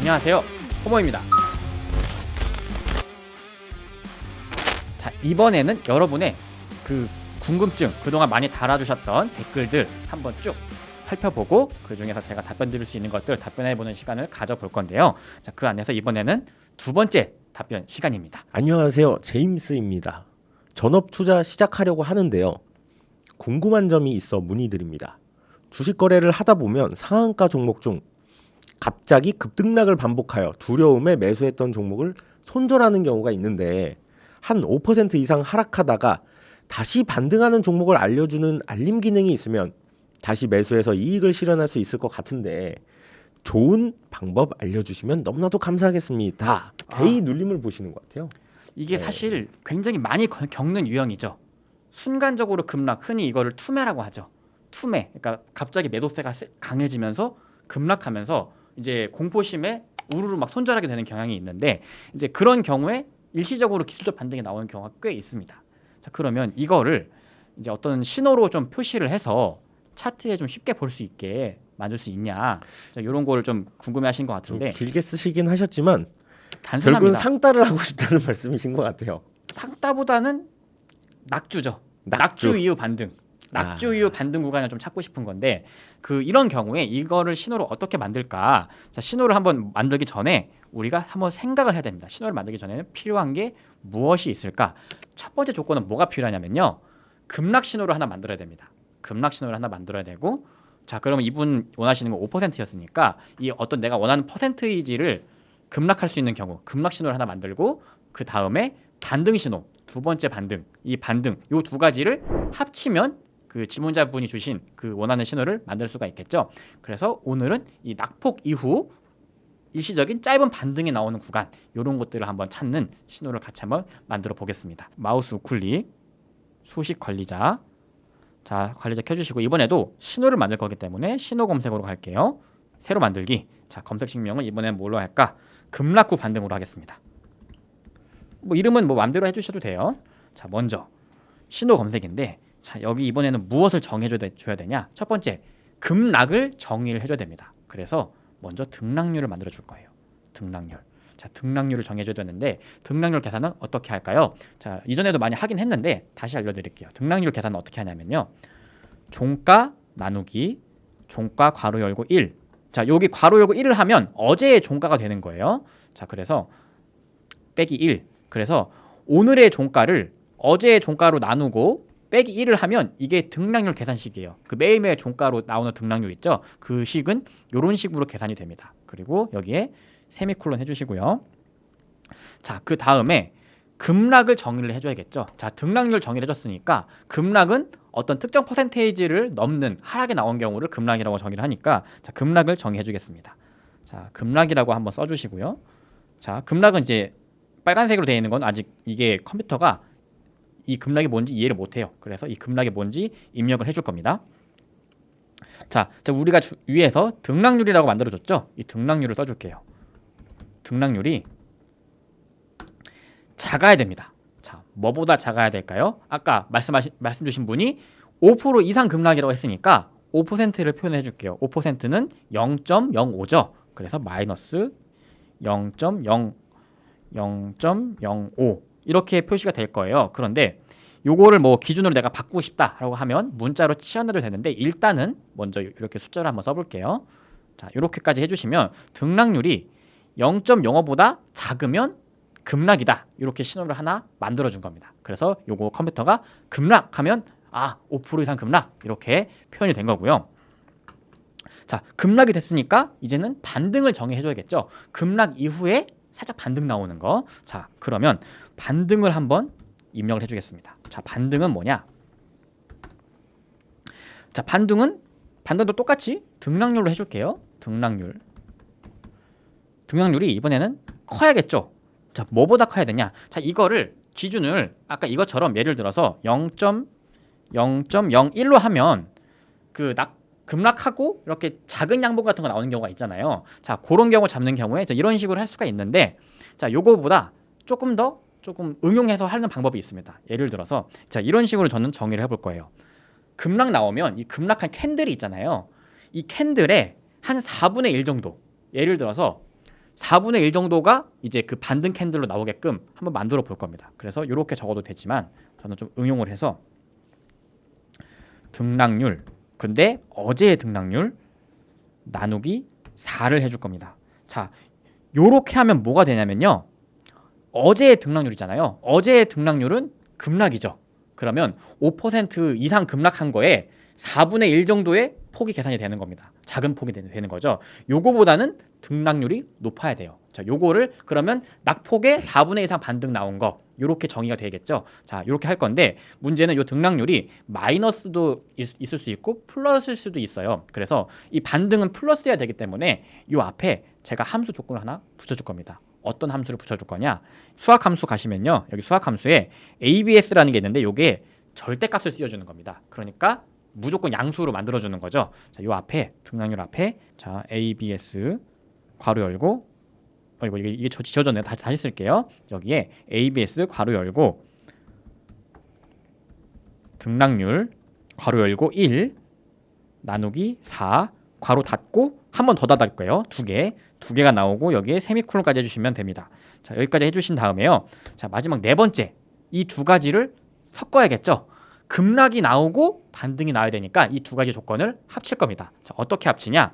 안녕하세요, 호모입니다. 자, 이번에는 여러분의 그 궁금증, 그동안 많이 달아주셨던 댓글들 한번 쭉 살펴보고 그 중에서 제가 답변 드릴 수 있는 것들 답변해보는 시간을 가져볼 건데요. 자, 그 안에서 이번에는 두 번째 답변 시간입니다. 안녕하세요. 제임스입니다. 전업 투자 시작하려고 하는데요. 궁금한 점이 있어 문의드립니다. 주식 거래를 하다 보면 상한가 종목 중 갑자기 급등락을 반복하여 두려움에 매수했던 종목을 손절하는 경우가 있는데 한 5% 이상 하락하다가 다시 반등하는 종목을 알려주는 알림 기능이 있으면 다시 매수해서 이익을 실현할 수 있을 것 같은데 좋은 방법 알려주시면 너무나도 감사하겠습니다. 대이 눌림을 보시는 것 같아요. 이게 네. 사실 굉장히 많이 겪는 유형이죠. 순간적으로 급락, 흔히 이거를 투매라고 하죠. 투매, 그러니까 갑자기 매도세가 강해지면서 급락하면서 이제 공포심에 우르르 막 손절하게 되는 경향이 있는데, 이제 그런 경우에 일시적으로 기술적 반등이 나오는 경우가 꽤 있습니다. 자, 그러면 이거를 이제 어떤 신호로 좀 표시를 해서 차트에 좀 쉽게 볼 수 있게 만들 수 있냐, 자, 이런 거를 좀 궁금해하신 것 좀 같은데, 길게 쓰시긴 하셨지만 결국은 단순합니다. 상따를 하고 싶다는 말씀이신 것 같아요. 상따보다는 낙주죠. 낙주 이후 반등. 낙주 이후 반등 구간을 좀 찾고 싶은 건데, 이런 경우에 이거를 신호를 어떻게 만들까? 자, 신호를 한번 만들기 전에 우리가 한번 생각을 해야 됩니다. 신호를 만들기 전에는 필요한 게 무엇이 있을까? 첫 번째 조건은 뭐가 필요하냐면요, 급락 신호를 하나 만들어야 됩니다. 급락 신호를 하나 만들어야 되고, 자, 그러면 이분 원하시는 건 5%였으니까 이 어떤 내가 원하는 퍼센테이지를 급락할 수 있는 경우 급락 신호를 하나 만들고, 그 다음에 반등 신호, 두 번째 반등, 이 반등, 요 두 가지를 합치면 그 질문자분이 주신 그 원하는 신호를 만들 수가 있겠죠. 그래서 오늘은 이 낙폭 이후 일시적인 짧은 반등이 나오는 구간, 이런 것들을 한번 찾는 신호를 같이 한번 만들어 보겠습니다. 마우스 우클릭, 수식 관리자. 자, 관리자 켜주시고, 이번에도 신호를 만들 거기 때문에 신호 검색으로 갈게요. 새로 만들기. 자, 검색식명은 이번엔 뭘로 할까? 급락 후 반등으로 하겠습니다. 뭐 이름은 뭐 마음대로 해주셔도 돼요. 자, 먼저 신호 검색인데, 자, 여기 이번에는 무엇을 정해줘야 되냐? 첫 번째, 급락을 정의를 해줘야 됩니다. 그래서 먼저 등락률을 만들어 줄 거예요. 등락률. 자, 등락률을 정해줘야 되는데, 등락률 계산은 어떻게 할까요? 자, 이전에도 많이 하긴 했는데 다시 알려드릴게요. 등락률 계산은 어떻게 하냐면요, 종가 나누기 종가 괄호 열고 1. 자, 여기 괄호 열고 1을 하면 어제의 종가가 되는 거예요. 자, 그래서 빼기 1. 그래서 오늘의 종가를 어제의 종가로 나누고 빼기 1을 하면 이게 등락률 계산식이에요. 그 매일매일 종가로 나오는 등락률 있죠? 그 식은 이런 식으로 계산이 됩니다. 그리고 여기에 세미콜론 해주시고요. 자, 그 다음에 급락을 정의를 해줘야겠죠. 자, 등락률 정의를 해줬으니까 급락은 어떤 특정 퍼센테이지를 넘는 하락이 나온 경우를 급락이라고 정의를 하니까, 자, 급락을 정의해주겠습니다. 자, 급락이라고 한번 써주시고요. 자, 급락은 이제 빨간색으로 되어 있는 건 아직 이게 컴퓨터가 이 급락이 뭔지 이해를 못해요. 그래서 이 급락이 뭔지 입력을 해줄 겁니다. 자, 우리가 위에서 등락률이라고 만들어줬죠. 이 등락률을 써줄게요. 등락률이 작아야 됩니다. 자, 뭐보다 작아야 될까요? 아까 말씀 주신 분이 5% 이상 급락이라고 했으니까 5%를 표현해 줄게요. 5%는 0.05죠. 그래서 마이너스 0.05 이렇게 표시가 될 거예요. 그런데 요거를 뭐 기준으로 내가 바꾸고 싶다라고 하면 문자로 치환해도 되는데, 일단은 먼저 이렇게 숫자를 한번 써볼게요. 자, 이렇게까지 해주시면 등락률이 0.05보다 작으면 급락이다, 이렇게 신호를 하나 만들어준 겁니다. 그래서 요거 컴퓨터가 급락하면 5% 이상 급락, 이렇게 표현이 된 거고요. 자, 급락이 됐으니까 이제는 반등을 정의해줘야겠죠. 급락 이후에 살짝 반등 나오는 거. 자, 그러면 반등을 한번 입력을 해주겠습니다. 자, 반등은 뭐냐? 자, 반등도 똑같이 등락률로 해줄게요. 등락률이 이번에는 커야겠죠. 자, 뭐보다 커야 되냐? 자, 이거를 기준을 아까 이것처럼 예를 들어서 0.01로 하면 급락하고 이렇게 작은 양봉 같은 거 나오는 경우가 있잖아요. 자, 그런 경우 잡는 경우에 이런 식으로 할 수가 있는데, 자, 요거보다 조금 응용해서 하는 방법이 있습니다. 예를 들어서 자, 이런 식으로 저는 정의를 해볼 거예요. 급락 나오면 이 급락한 캔들이 있잖아요. 이 캔들의 한 4분의 1 정도, 예를 들어서 4분의 1 정도가 이제 그 반등 캔들로 나오게끔 한번 만들어 볼 겁니다. 그래서 이렇게 적어도 되지만 저는 좀 응용을 해서 등락률, 근데 어제의 등락률 나누기 4를 해줄 겁니다. 자, 요렇게 하면 뭐가 되냐면요. 어제의 등락률이잖아요. 어제의 등락률은 급락이죠. 그러면 5% 이상 급락한 거에 4분의 1 정도의 폭이 계산이 되는 겁니다. 작은 폭이 되는 거죠. 요거보다는 등락률이 높아야 돼요. 자, 요거를 그러면 낙폭의 4분의 1 이상 반등 나온 거 요렇게 정의가 되겠죠. 자, 요렇게 할 건데 문제는 요 등락률이 마이너스도 있을 수 있고 플러스일 수도 있어요. 그래서 이 반등은 플러스여야 되기 때문에 요 앞에 제가 함수 조건을 하나 붙여줄 겁니다. 어떤 함수를 붙여줄 거냐? 수학 함수 가시면요. 여기 수학 함수에 ABS라는 게 있는데 요게 절대값을 씌워주는 겁니다. 그러니까 무조건 양수로 만들어주는 거죠. 자, 요 앞에 등락률 앞에 자 ABS 괄호 열고 이게 지워졌네요. 다시 쓸게요. 여기에 ABS 괄호 열고 등락률 괄호 열고 1 나누기 4 괄호 닫고 한 번 더 닫을 거예요. 두 개가 나오고 여기에 세미콜론까지 해주시면 됩니다. 자, 여기까지 해주신 다음에요. 자, 마지막 네 번째 이 두 가지를 섞어야겠죠. 급락이 나오고 반등이 나와야 되니까 이 두 가지 조건을 합칠 겁니다. 자, 어떻게 합치냐?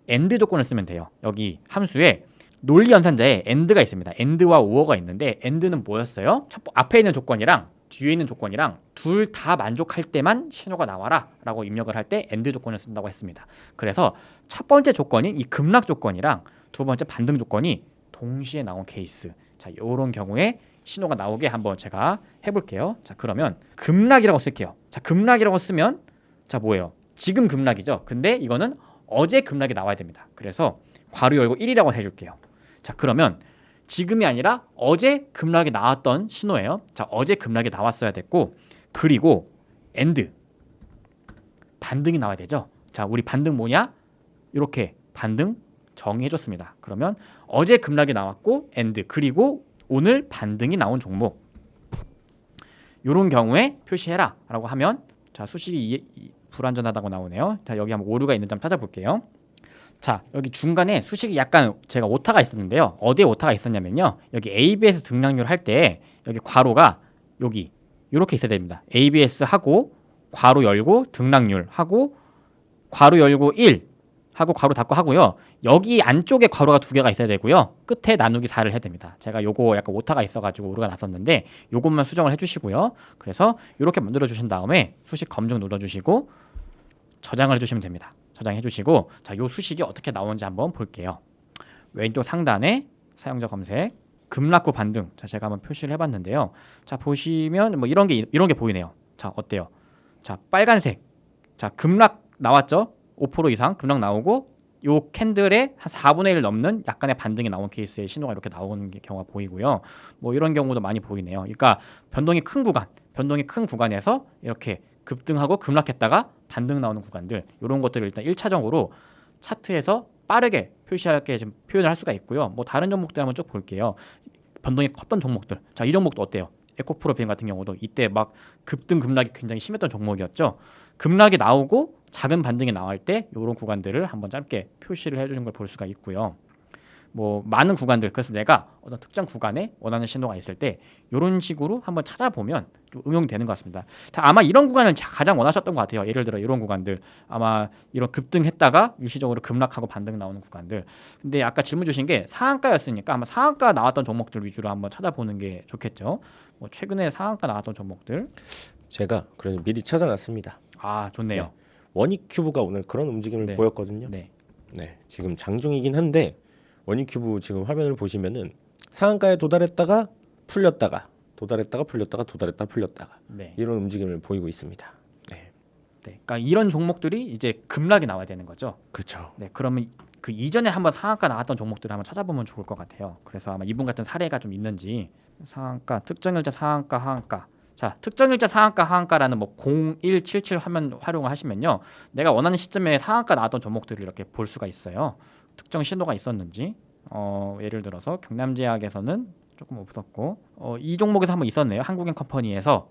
AND 조건을 쓰면 돼요. 여기 함수에 논리 연산자에 AND가 있습니다. AND와 OR가 있는데 AND는 뭐였어요? 앞에 있는 조건이랑 뒤에 있는 조건이랑 둘 다 만족할 때만 신호가 나와라 라고 입력을 할 때 AND 조건을 쓴다고 했습니다. 그래서 첫 번째 조건인 이 급락 조건이랑 두 번째 반등 조건이 동시에 나온 케이스. 자, 이런 경우에 신호가 나오게 한번 제가 해볼게요. 자, 그러면 급락이라고 쓸게요. 자, 급락이라고 쓰면 자, 뭐예요? 지금 급락이죠. 근데 이거는 어제 급락이 나와야 됩니다. 그래서 괄호 열고 1이라고 해줄게요. 자, 그러면 지금이 아니라 어제 급락이 나왔던 신호예요. 자, 어제 급락이 나왔어야 됐고 그리고 AND 반등이 나와야 되죠. 자, 우리 반등 뭐냐? 이렇게 반등 정의해줬습니다. 그러면 어제 급락이 나왔고 AND 그리고 오늘 반등이 나온 종목 이런 경우에 표시해라 라고 하면 자, 수식이 불완전하다고 나오네요. 자, 여기 한번 오류가 있는지 한번 찾아볼게요. 자, 여기 중간에 수식이 약간 제가 오타가 있었는데요. 어디에 오타가 있었냐면요. 여기 ABS 등락률 할 때 여기 괄호가 여기 이렇게 있어야 됩니다. ABS 하고 괄호 열고 등락률 하고 괄호 열고 1 하고 괄호 닫고 하고요. 여기 안쪽에 괄호가 두 개가 있어야 되고요. 끝에 나누기 4를 해야 됩니다. 제가 요거 약간 오타가 있어가지고 오류가 났었는데 요것만 수정을 해주시고요. 그래서 이렇게 만들어 주신 다음에 수식 검증 눌러주시고 저장을 해주시면 됩니다. 저장해 주시고 자, 요 수식이 어떻게 나오는지 한번 볼게요. 왼쪽 상단에 사용자 검색 급락 후 반등. 자, 제가 한번 표시를 해봤는데요. 자, 보시면 뭐 이런 게 보이네요. 자, 어때요? 자, 빨간색. 자, 급락 나왔죠? 5% 이상 급락 나오고 요 캔들에 한 4분의 1 넘는 약간의 반등이 나온 케이스의 신호가 이렇게 나오는 경우가 보이고요. 뭐 이런 경우도 많이 보이네요. 그러니까 변동이 큰 구간에서 이렇게 급등하고 급락했다가 반등 나오는 구간들 이런 것들을 일단 1차적으로 차트에서 빠르게 표시하게 좀 표현을 할 수가 있고요. 뭐 다른 종목들 한번 쭉 볼게요. 변동이 컸던 종목들. 자, 이 종목도 어때요? 에코프로비엠 같은 경우도 이때 막 급등 급락이 굉장히 심했던 종목이었죠. 급락이 나오고 작은 반등이 나올 때 이런 구간들을 한번 짧게 표시를 해주는 걸 볼 수가 있고요. 뭐 많은 구간들 그래서 내가 어떤 특정 구간에 원하는 신호가 있을 때 이런 식으로 한번 찾아보면 좀 응용이 되는 것 같습니다. 자, 아마 이런 구간을 가장 원하셨던 것 같아요. 예를 들어 이런 구간들 아마 이런 급등했다가 일시적으로 급락하고 반등 나오는 구간들. 근데 아까 질문 주신 게 상한가였으니까 아마 상한가 나왔던 종목들 위주로 한번 찾아보는 게 좋겠죠. 뭐 최근에 상한가 나왔던 종목들 제가 그래서 미리 찾아놨습니다. 아, 좋네요. 네. 원익큐브가 오늘 그런 움직임을 네. 보였거든요. 네. 네, 지금 장중이긴 한데 원익큐브 지금 화면을 보시면은 상한가에 도달했다가 풀렸다가 도달했다가 풀렸다가 도달했다가 풀렸다가 네. 이런 움직임을 보이고 있습니다. 네, 네. 그러니까 이런 종목들이 이제 급락이 나와야 되는 거죠. 그렇죠. 네, 그러면 그 이전에 한번 상한가 나왔던 종목들을 한번 찾아보면 좋을 것 같아요. 그래서 아마 이분 같은 사례가 좀 있는지 상한가, 특정일자 상한가, 하한가. 자, 특정일자 상한가, 하한가라는 뭐 0177 화면 활용을 하시면요, 내가 원하는 시점에 상한가 나왔던 종목들을 이렇게 볼 수가 있어요. 특정 신호가 있었는지, 예를 들어서 경남제약에서는 조금 없었고, 이 종목에서 한번 있었네요. 한국엔컴퍼니에서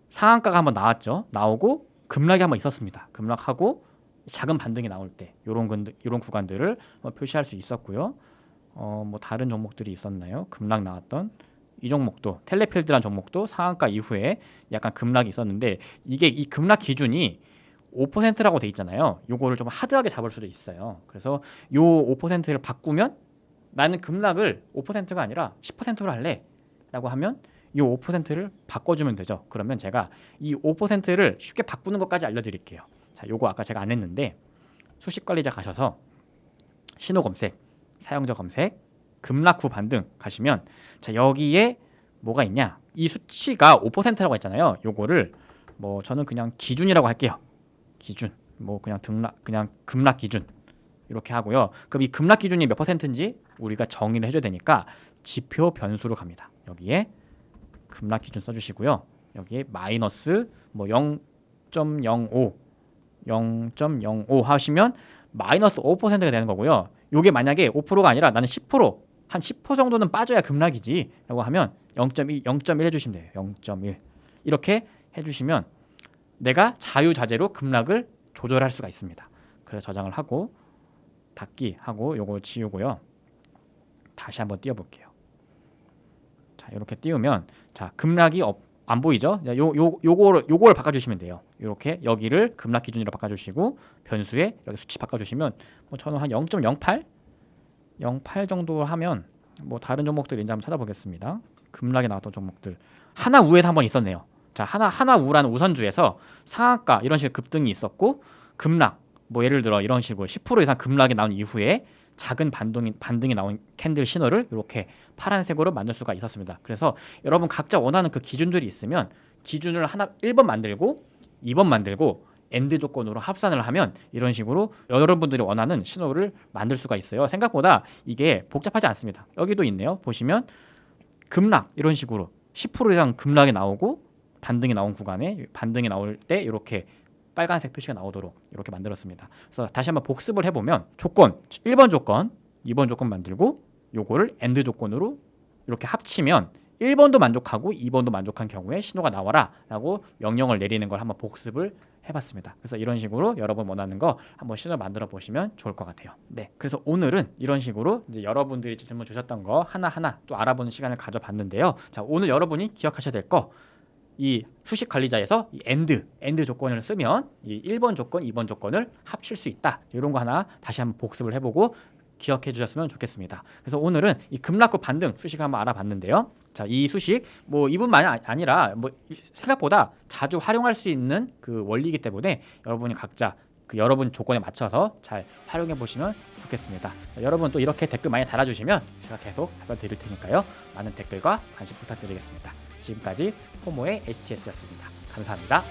상한가가 한번 나왔죠. 나오고 급락이 한번 있었습니다. 급락하고 작은 반등이 나올 때 이런 구간들을 표시할 수 있었고요. 뭐 다른 종목들이 있었나요? 급락 나왔던 이 종목도 텔레필드란 종목도 상한가 이후에 약간 급락이 있었는데 이게 이 급락 기준이 5%라고 돼 있잖아요. 요거를 좀 하드하게 잡을 수도 있어요. 그래서 요 5%를 바꾸면 나는 급락을 5%가 아니라 10%로 할래 라고 하면 이 5%를 바꿔주면 되죠. 그러면 제가 이 5%를 쉽게 바꾸는 것까지 알려드릴게요. 자, 요거 아까 제가 안 했는데 수식관리자 가셔서 신호 검색, 사용자 검색, 급락 후 반등 가시면 자, 여기에 뭐가 있냐? 이 수치가 5%라고 했잖아요. 요거를 뭐 저는 그냥 기준이라고 할게요. 기준. 뭐 그냥 급락 기준. 이렇게 하고요. 그럼 이 급락 기준이 몇 %인지 우리가 정의를 해줘야 되니까 지표 변수로 갑니다. 여기에 급락 기준 써주시고요. 여기에 마이너스 뭐 0.05 하시면 마이너스 5%가 되는 거고요. 요게 만약에 5%가 아니라 나는 10%, 한 10% 정도는 빠져야 급락이지 라고 하면 0.1 해주시면 돼요. 0.1 이렇게 해주시면 내가 자유자재로 급락을 조절할 수가 있습니다. 그래서 저장을 하고 닫기 하고 요거 지우고요. 다시 한번 띄워볼게요. 자, 이렇게 띄우면 자, 급락이 안 보이죠? 요걸 바꿔주시면 돼요. 이렇게 여기를 급락 기준으로 바꿔주시고 변수에 여기 수치 바꿔주시면 뭐 저는 한 0.08 정도 하면 뭐 다른 종목들 이제 한번 찾아보겠습니다. 급락이 나왔던 종목들 하나우에서 한번 있었네요. 자, 하나우라는 우선주에서 상한가 이런 식의 급등이 있었고 급락 뭐 예를 들어 이런 식으로 10% 이상 급락이 나온 이후에 작은 반등이 나온 캔들 신호를 이렇게 파란색으로 만들 수가 있었습니다. 그래서 여러분 각자 원하는 그 기준들이 있으면 기준을 1번 만들고 2번 만들고 엔드 조건으로 합산을 하면 이런 식으로 여러분들이 원하는 신호를 만들 수가 있어요. 생각보다 이게 복잡하지 않습니다. 여기도 있네요. 보시면 급락 이런 식으로 10% 이상 급락이 나오고 반등이 나온 구간에 반등이 나올 때 이렇게 빨간색 표시가 나오도록 이렇게 만들었습니다. 그래서 다시 한번 복습을 해보면 조건 1번 조건, 2번 조건 만들고 요거를 엔드 조건으로 이렇게 합치면 1번도 만족하고 2번도 만족한 경우에 신호가 나와라 라고 명령을 내리는 걸 한번 복습을 해봤습니다. 그래서 이런 식으로 여러분 원하는 거 한번 신호 만들어 보시면 좋을 것 같아요. 네, 그래서 오늘은 이런 식으로 이제 여러분들이 질문 주셨던 거 하나하나 또 알아보는 시간을 가져봤는데요. 자, 오늘 여러분이 기억하셔야 될 거 이 수식 관리자에서 이 엔드 조건을 쓰면 이 1번 조건, 2번 조건을 합칠 수 있다. 이런 거 하나 다시 한번 복습을 해보고 기억해 주셨으면 좋겠습니다. 그래서 오늘은 이 급락 후 반등 수식을 한번 알아봤는데요. 자, 이 수식 뭐 이분만이 아니라 뭐 생각보다 자주 활용할 수 있는 그 원리이기 때문에 여러분이 각자 그 여러분 조건에 맞춰서 잘 활용해 보시면 좋겠습니다. 자, 여러분 또 이렇게 댓글 많이 달아주시면 제가 계속 답변 드릴 테니까요. 많은 댓글과 관심 부탁드리겠습니다. 지금까지 포모의 HTS였습니다. 감사합니다.